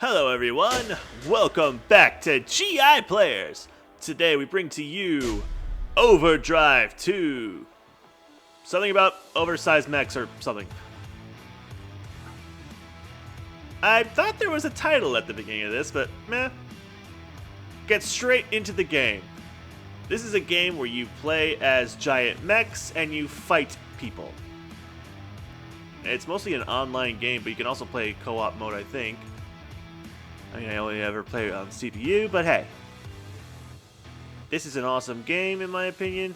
Hello everyone, welcome back to GIPlayers. Today we bring to you Overdrive 2. Something about oversized mechs or something. I thought there was a title at the beginning of this, but meh. Get straight into the game. This is a game where you play as giant mechs and you fight people. It's mostly an online game, but you can also play co-op mode, I think. I mean, I only ever play it on CPU, but hey. This is an awesome game, in my opinion,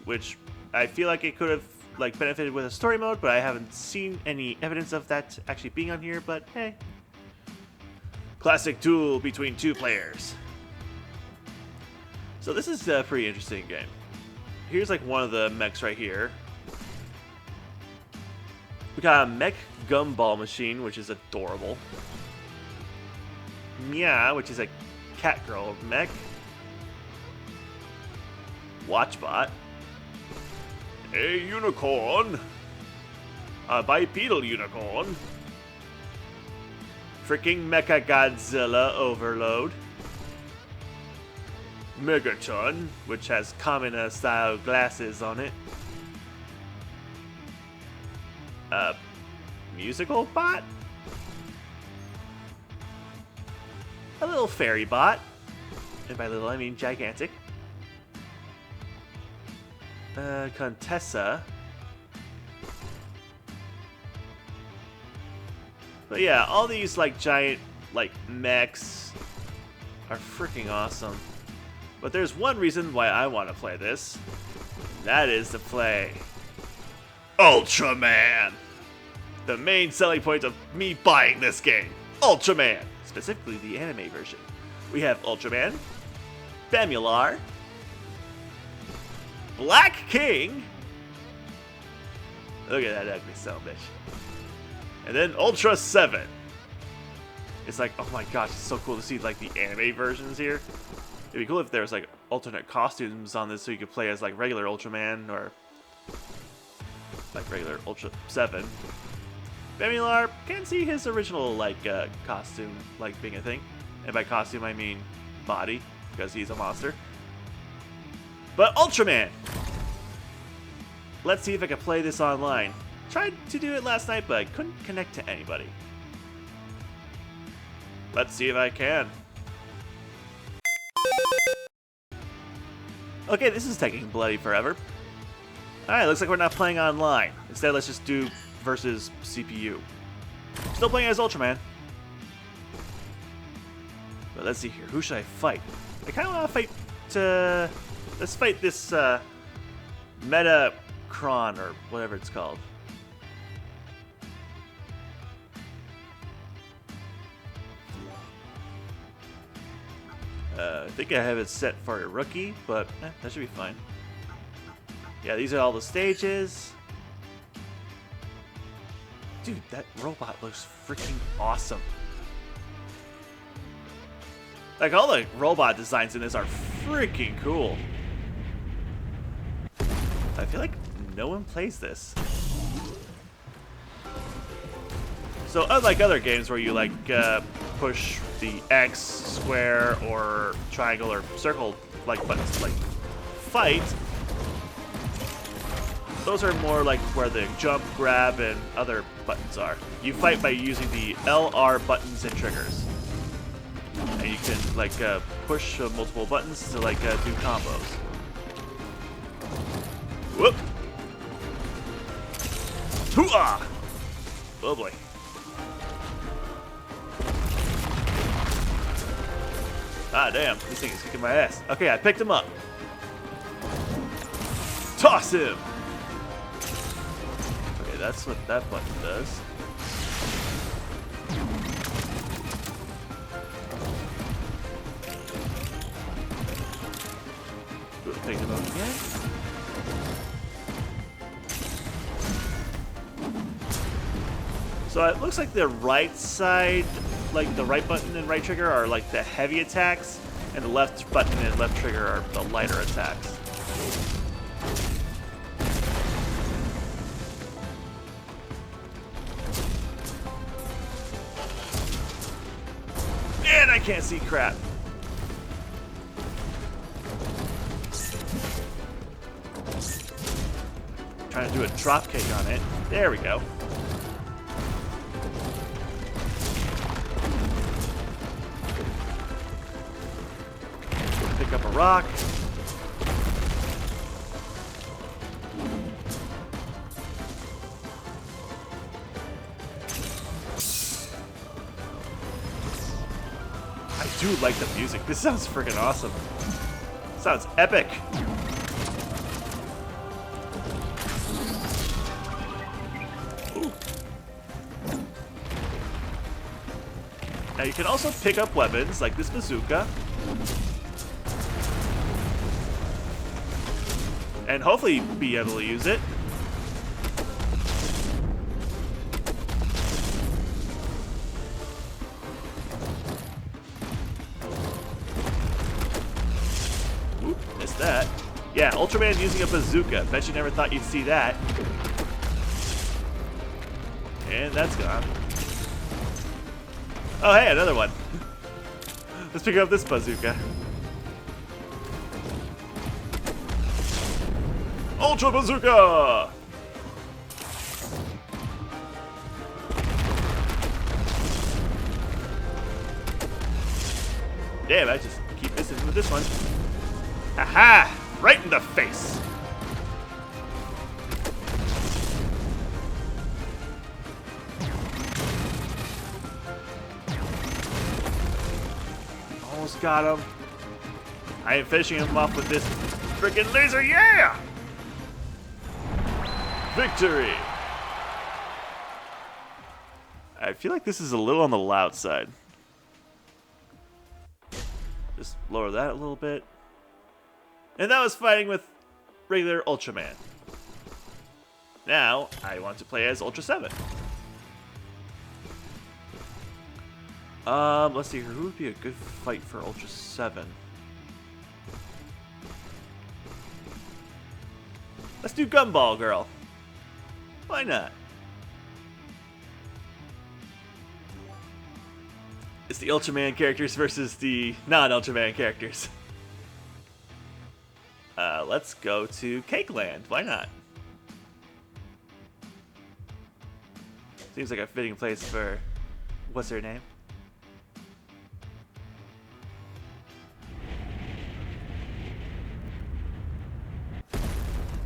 which I feel like it could have benefited with a story mode, but I haven't seen any evidence of that actually being on here, but hey. Classic duel between two players. So this is a pretty interesting game. Here's like one of the mechs right here. We got a mech gumball machine, which is adorable. Meow, which is a cat girl mech. Watchbot. A unicorn. A bipedal unicorn. Freaking Mecha Godzilla Overload. Megaton, which has Kamina style glasses on it. Musical bot? A little fairy bot. And by little, I mean gigantic. Contessa. But yeah, all these giant mechs are freaking awesome. But there's one reason why I want to play this. That is to play Ultraman. The main selling point of me buying this game. Ultraman. Specifically the anime version. We have Ultraman, Bemular, Black King. Look at that ugly son of a bitch. And then Ultra 7. It's like, oh my gosh, it's so cool to see the anime versions here. It'd be cool if there was alternate costumes on this so you could play as regular Ultraman or regular Ultra 7. Bemular, can see his original costume being a thing. And by costume I mean body, because he's a monster. But Ultraman! Let's see if I can play this online. Tried to do it last night, but I couldn't connect to anybody. Let's see if I can. Okay, this is taking bloody forever. Alright, looks like we're not playing online. Instead, let's just do versus CPU. Still playing as Ultraman. But let's see here. Who should I fight? I kind of want to fight... let's fight this Metacron, or whatever it's called. I think I have it set for a rookie, but that should be fine. Yeah, these are all the stages. Dude, that robot looks freaking awesome. All the robot designs in this are freaking cool. I feel like no one plays this. So unlike other games where you push the X, square, or triangle, or circle buttons to fight, those are more where the jump, grab, and other buttons are. You fight by using the LR buttons and triggers. And you can push multiple buttons to do combos. Whoop! Hoo-ah! Oh boy. Ah damn, this thing is kicking my ass. Okay, I picked him up. Toss him! Okay, that's what that button does. Pick him up again. So it looks like the right side, the right button and right trigger are the heavy attacks, and the left button and left trigger are the lighter attacks. And I can't see crap. Trying to do a drop kick on it. There we go. Pick up a rock. I do like the music. This sounds freaking awesome. Sounds epic. Ooh. Now you can also pick up weapons like this bazooka. And hopefully be able to use it. Oop, missed that. Yeah, Ultraman using a bazooka. Bet you never thought you'd see that. And that's gone. Oh, hey, another one. Let's pick up this bazooka. Ultra Bazooka! Damn, I just keep missing with this one. Aha! Right in the face! Almost got him. I am finishing him off with this freaking laser, yeah! Victory! I feel like this is a little on the loud side. Just lower that a little bit. And that was fighting with regular Ultraman. Now, I want to play as Ultra 7. Let's see here. Who would be a good fight for Ultra 7? Let's do Gumball Girl. Why not? It's the Ultraman characters versus the non-Ultraman characters. Let's go to Cake Land. Why not? Seems like a fitting place for... What's her name?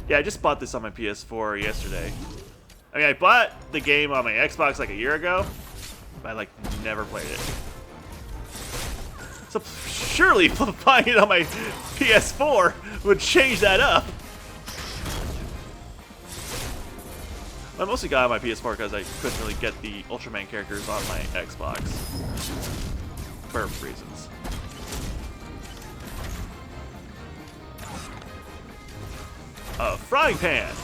Yeah, I just bought this on my PS4 yesterday. I mean, I bought the game on my Xbox like a year ago, but I like never played it. So surely buying it on my PS4 would change that up. I mostly got it on my PS4 because I couldn't really get the Ultraman characters on my Xbox for reasons. A frying pan.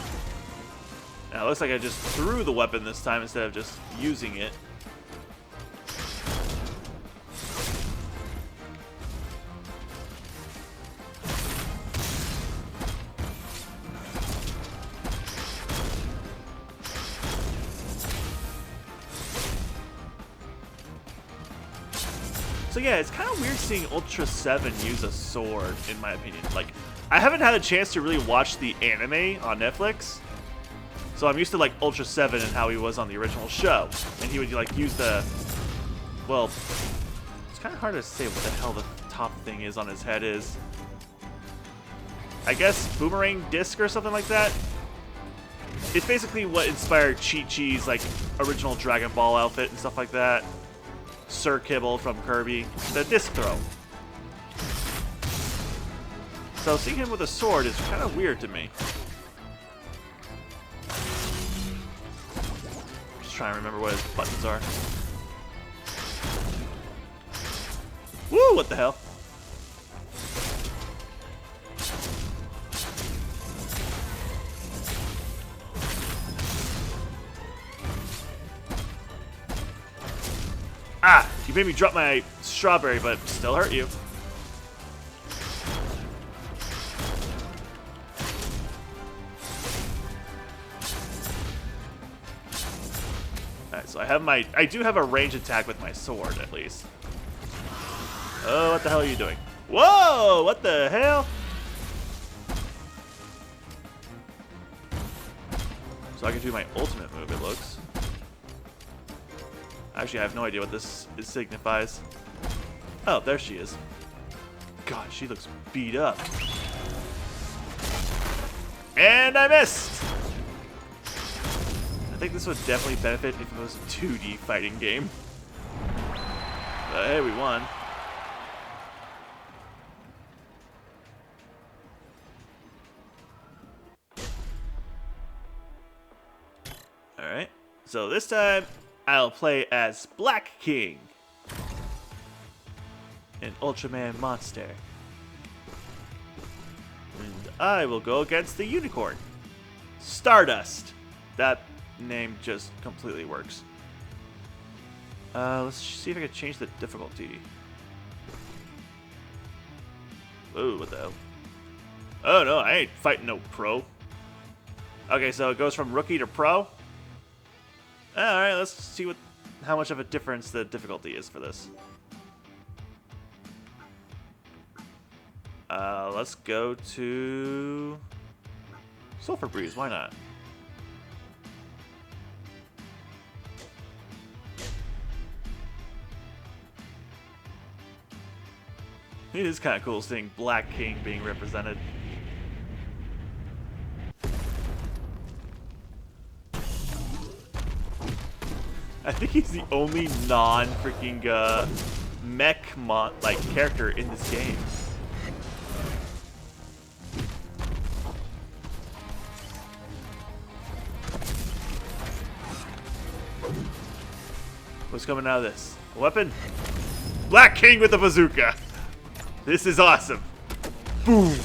Now it looks like I just threw the weapon this time instead of just using it. So yeah, it's kind of weird seeing Ultra 7 use a sword, in my opinion. Like, I haven't had a chance to really watch the anime on Netflix, so I'm used to like Ultra 7 and how he was on the original show, and he would like use the, well, it's kind of hard to say what the hell the top thing is on his head is. I guess boomerang disc or something like that. It's basically what inspired Chi-Chi's like original Dragon Ball outfit and stuff like that. Sir Kibble from Kirby, the disc throw. So seeing him with a sword is kind of weird to me. Just trying to remember what his buttons are. Woo! What the hell? Ah! You made me drop my strawberry, but still hurt you. Alright, so I do have a range attack with my sword, at least. Oh, what the hell are you doing? Whoa! What the hell? So I can do my ultimate move, it looks. Actually, I have no idea what this signifies. Oh, there she is. God, she looks beat up. And I missed! I think this would definitely benefit if it was a 2D fighting game. But hey, we won. Alright, so this time I'll play as Black King, an Ultraman monster. And I will go against the unicorn, Stardust. That name just completely works. Let's see if I can change the difficulty. Ooh, what the hell? Oh no, I ain't fighting no pro. Okay, so it goes from rookie to pro. Alright, let's see how much of a difference the difficulty is for this. Let's go to Sulfur Breeze, why not? It is kind of cool seeing Black King being represented. I think he's the only non-freaking mech character in this game. What's coming out of this? A weapon? Black King with a bazooka! This is awesome! Boom!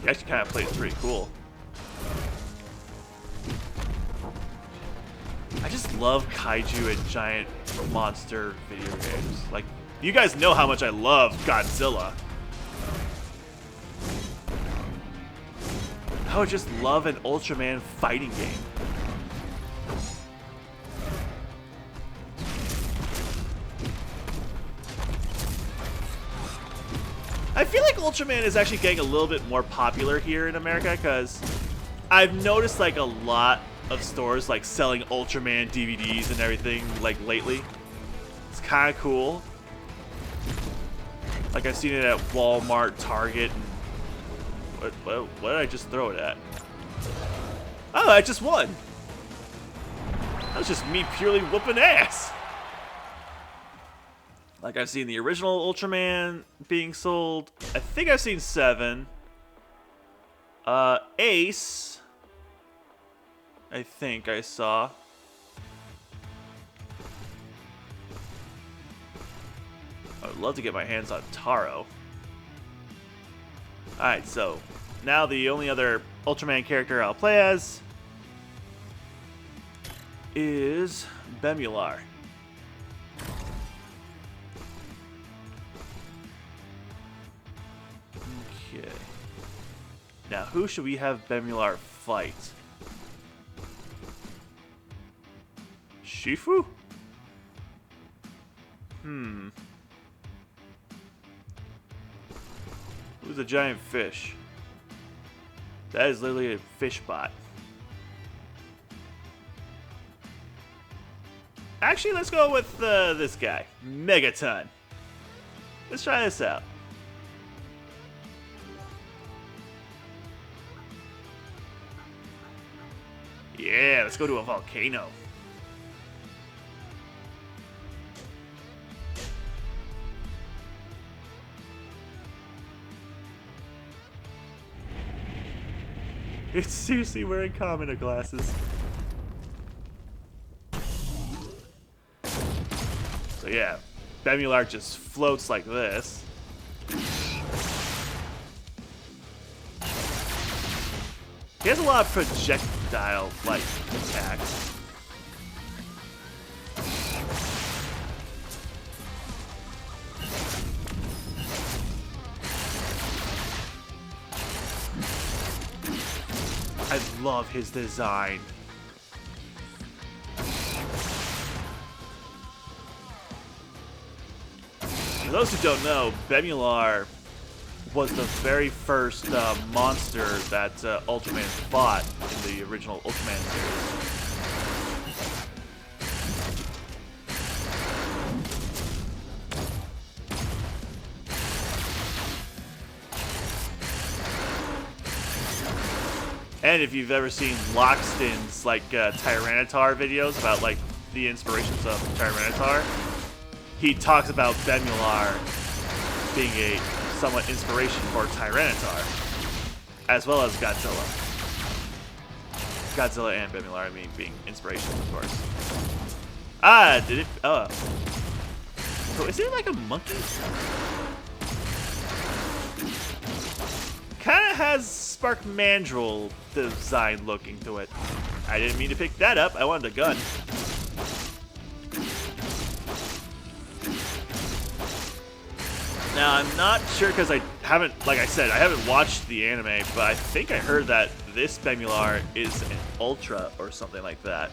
He actually kind of plays pretty cool. I just love kaiju and giant monster video games. Like, you guys know how much I love Godzilla. I would just love an Ultraman fighting game. I feel like Ultraman is actually getting a little bit more popular here in America because I've noticed like a lot of stores like selling Ultraman DVDs and everything like lately. It's kind of cool. Like I've seen it at Walmart, Target. And what did I just throw it at? Oh, I just won. That was just me purely whooping ass. Like I've seen the original Ultraman being sold. I think I've seen 7. Ace. I think I saw. I would love to get my hands on Taro. Alright, so now the only other Ultraman character I'll play as is Bemular. Okay. Now, who should we have Bemular fight? Shifu? Who's a giant fish? That is literally a fish bot. Actually, let's go with this guy, Megaton. Let's try this out. Yeah, let's go to a volcano. It's seriously wearing Kamina glasses. So yeah, Bemular just floats like this. He has a lot of projectile-like attacks. I love his design. For those who don't know, Bemular was the very first monster that Ultraman fought in the original Ultraman series. And if you've ever seen Lockstin's like Tyranitar videos about like the inspirations of Tyranitar, he talks about Bemular being a somewhat inspiration for Tyranitar, as well as Godzilla. Godzilla and Bemular, I mean, being inspirations, of course. Ah, did it? Oh. So is it like a monkey? Kind of has Spark Mandrill design looking to it. I didn't mean to pick that up. I wanted a gun. Now, I'm not sure because I haven't, like I said, I haven't watched the anime, but I think I heard that this Bemular is an Ultra or something like that.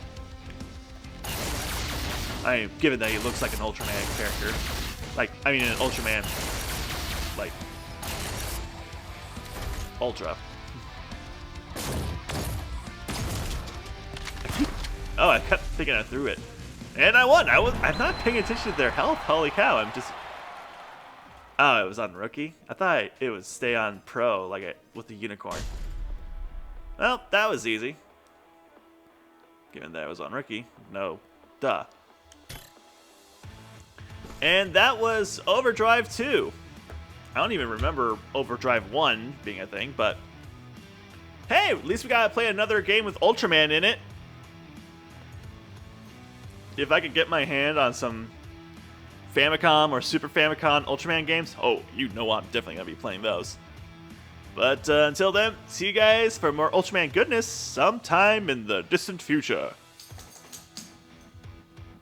I mean, given that he looks like an Ultraman character. Like, I mean, an Ultraman, like, Ultra. Oh, I kept thinking I threw it. And I won! I'm not paying attention to their health, holy cow, I'm just... Oh, it was on Rookie? I thought it would stay on Pro, like with the Unicorn. Well, that was easy. Given that it was on Rookie. No. Duh. And that was Overdrive 2. I don't even remember Overdrive 1 being a thing, but... Hey, at least we got to play another game with Ultraman in it. If I could get my hand on some Famicom or Super Famicom Ultraman games, oh, you know I'm definitely going to be playing those. But until then, see you guys for more Ultraman goodness sometime in the distant future.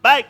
Bye!